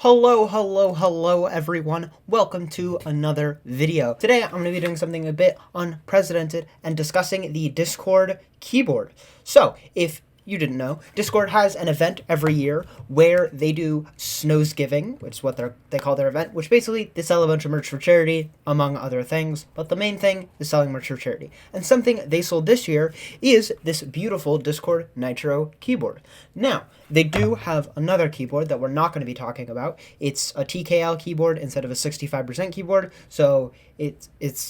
Hello everyone. Welcome to another video. Today I'm going to be doing something a bit unprecedented and discussing the Discord keyboard. So, if you didn't know, Discord has an event every year where they do Snows Giving, which is what they call their event, which basically they sell a bunch of merch for charity, among other things, but the main thing is selling merch for charity. And something they sold this year is this beautiful Discord Nitro keyboard. Now, they do have another keyboard that we're not going to be talking about. It's a TKL keyboard instead of a 65% keyboard, so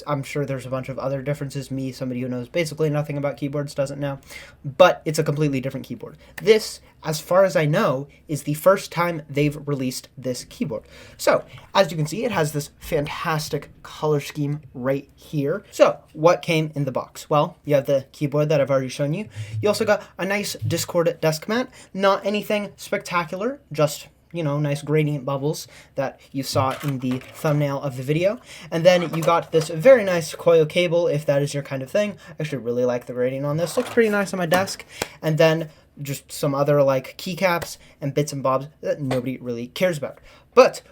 I'm sure there's a bunch of other differences. Me, somebody who knows basically nothing about keyboards, doesn't know, but it's a completely different keyboard. This, as far as I know, is the first time they've released this keyboard. So, as you can see, it has this fantastic color scheme right here. So, what came in the box? Well, you have the keyboard that I've already shown you. You also got a nice Discord desk mat. Not anything spectacular, just, you know, nice gradient bubbles that you saw in the thumbnail of the video. And then you got this very nice coil cable, if that is your kind of thing. I actually really like the gradient on this. Looks pretty nice on my desk. And then just some other like keycaps and bits and bobs that nobody really cares about. But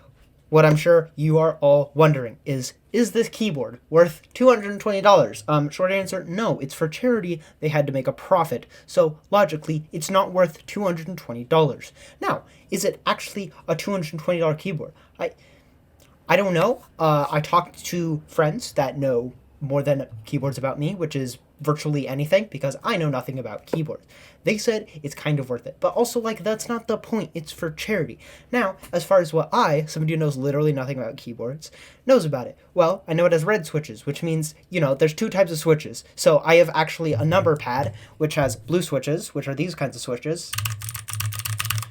what I'm sure you are all wondering is this keyboard worth $220? Short answer, no. It's for charity. They had to make a profit. So logically, it's not worth $220. Now, is it actually a $220 keyboard? I don't know. I talked to friends that know more than keyboards about me, which is virtually anything, because I know nothing about keyboards. They said it's kind of worth it, but also, like, that's not the point. It's for charity. Now, as far as what somebody who knows literally nothing about keyboards, knows about it, well, I know it has red switches, which means, you know, there's two types of switches. So I have actually a number pad, which has blue switches, which are these kinds of switches,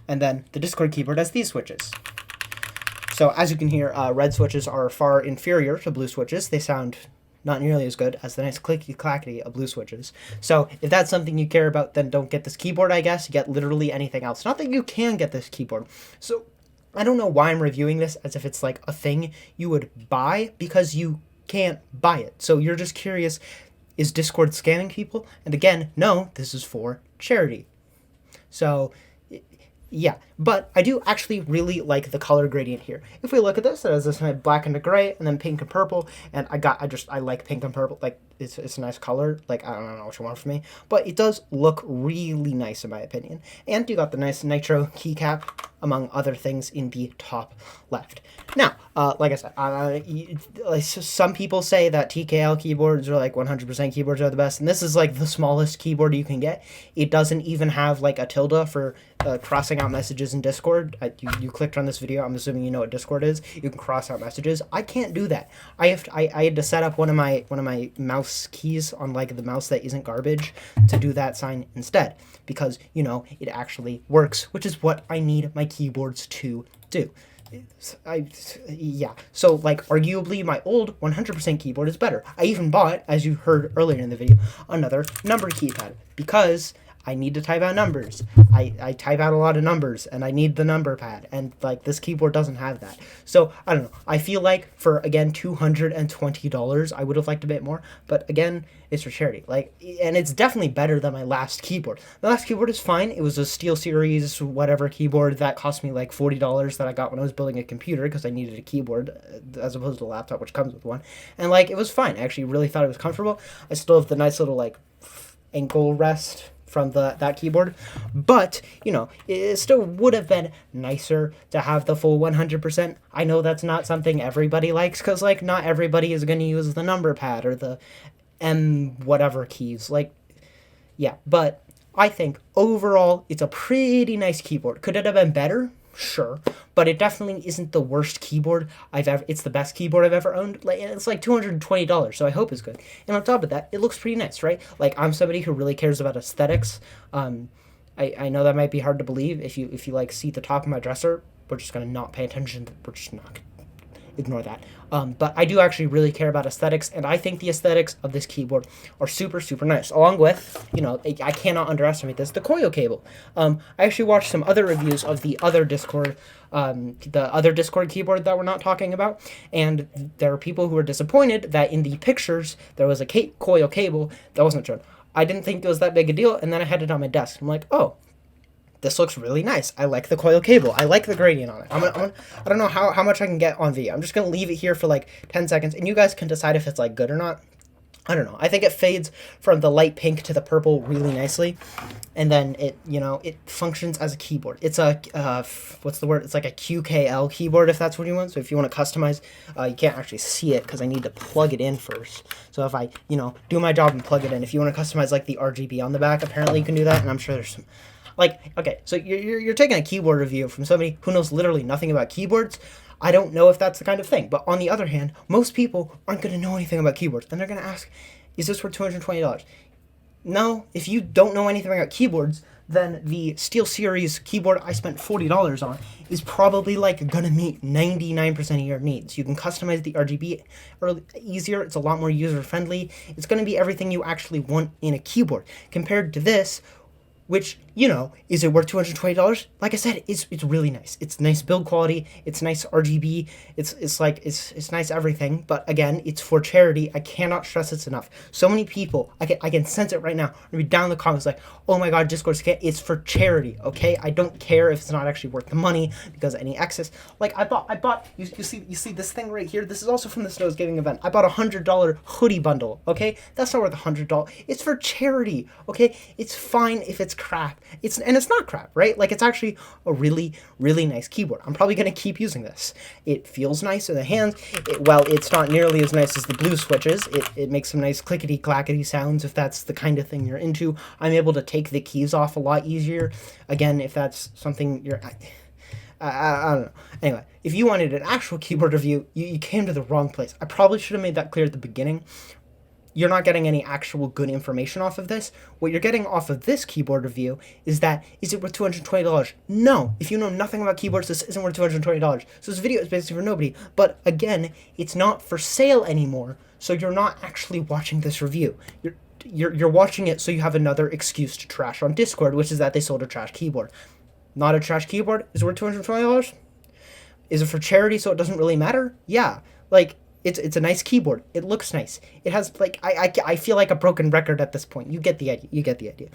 and then the Discord keyboard has these switches. So as you can hear, red switches are far inferior to blue switches. They sound not nearly as good as the nice clicky-clackety of blue switches. So if that's something you care about, then don't get this keyboard, I guess. You get literally anything else. Not that you can get this keyboard. So I don't know why I'm reviewing this as if it's like a thing you would buy, because you can't buy it. So you're just curious, is Discord scamming people? And again, no, this is for charity. So yeah, but I do actually really like the color gradient here. If we look at this, it has this kind of black and gray, and then pink and purple, and I like pink and purple. Like, it's a nice color. Like, I don't know what you want from me, but it does look really nice in my opinion. And you got the nice nitro keycap, among other things, in the top left. Now, like I said, some people say that TKL keyboards are like 100% keyboards are the best, and this is like the smallest keyboard you can get. It doesn't even have like a tilde for crossing out messages in Discord. You clicked on this video. I'm assuming you know what Discord is. You can cross out messages. I can't do that. I had to set up one of my mouse keys on like the mouse that isn't garbage to do that sign instead, because, you know, it actually works, which is what I need my keyboards to do. Yeah, so like arguably my old 100% keyboard is better. I even bought, as you heard earlier in the video, another number keypad because I need to type out numbers. I type out a lot of numbers, and I need the number pad, and like this keyboard doesn't have that. So I don't know. I feel like for, again, $220, I would have liked a bit more, but again, it's for charity. Like, and it's definitely better than my last keyboard. The last keyboard is fine. It was a SteelSeries whatever keyboard that cost me like $40 that I got when I was building a computer because I needed a keyboard as opposed to a laptop, which comes with one. And like, it was fine. I actually really thought it was comfortable. I still have the nice little like ankle rest from that keyboard, but, you know, it still would have been nicer to have the full 100%. I know that's not something everybody likes, because like not everybody is going to use the number pad or the M whatever keys, like, yeah, but I think overall it's a pretty nice keyboard. Could it have been better? Sure, but it definitely isn't the worst keyboard it's the best keyboard I've ever owned. Like, it's like $220, so I hope it's good. And on top of that, it looks pretty nice, right? Like, I'm somebody who really cares about aesthetics. I know that might be hard to believe if you like see the top of my dresser. We're just gonna not pay attention. We're just not ignore that. But I do actually really care about aesthetics, and I think the aesthetics of this keyboard are super, super nice. Along with, you know, I cannot underestimate this, the coil cable. I actually watched some other reviews of the other Discord keyboard that we're not talking about, and there are people who were disappointed that in the pictures there was a coil cable that wasn't shown. I didn't think it was that big a deal, and then I had it on my desk. I'm like, oh, this looks really nice. I like the coil cable. I like the gradient on it. I don't know how much I can get on video. I'm just going to leave it here for like 10 seconds, and you guys can decide if it's like good or not. I don't know. I think it fades from the light pink to the purple really nicely. And then it, you know, it functions as a keyboard. It's a, what's the word? It's like a QKL keyboard, if that's what you want. So if you want to customize, you can't actually see it because I need to plug it in first. So if I, you know, do my job and plug it in, if you want to customize like the RGB on the back, apparently you can do that. And I'm sure there's some, like, okay, so you're taking a keyboard review from somebody who knows literally nothing about keyboards. I don't know if that's the kind of thing. But on the other hand, most people aren't going to know anything about keyboards. And they're going to ask, is this worth $220? No, if you don't know anything about keyboards, then the SteelSeries keyboard I spent $40 on is probably like going to meet 99% of your needs. You can customize the RGB easier. It's a lot more user-friendly. It's going to be everything you actually want in a keyboard. Compared to this, which, you know, is it worth $220? Like I said, it's really nice. It's nice build quality. It's nice RGB. It's nice everything. But again, it's for charity. I cannot stress this enough. So many people, I can sense it right now. I'm gonna be down in the comments like, oh my god, Discord's it's for charity. Okay, I don't care if it's not actually worth the money because any excess. Like I bought. You see this thing right here. This is also from the Snows Giving event. I bought a $100 hoodie bundle. Okay, that's not worth $100. It's for charity. Okay, it's fine if it's crap. It's not crap, right? Like, it's actually a really, really nice keyboard. I'm probably going to keep using this. It feels nice in the hands. Well, it's not nearly as nice as the blue switches. It makes some nice clickety-clackety sounds if that's the kind of thing you're into. I'm able to take the keys off a lot easier. Again, if that's something you're... I don't know. Anyway, if you wanted an actual keyboard review, you came to the wrong place. I probably should have made that clear at the beginning. You're not getting any actual good information off of this. What you're getting off of this keyboard review is it worth $220? No. If you know nothing about keyboards, this isn't worth $220. So this video is basically for nobody. But again, it's not for sale anymore, so you're not actually watching this review. You're watching it so you have another excuse to trash on Discord, which is that they sold a trash keyboard. Not a trash keyboard is worth $220? Is it for charity so it doesn't really matter? Yeah. Like, It's a nice keyboard. It looks nice. It has, like, I feel like a broken record at this point. You get the idea.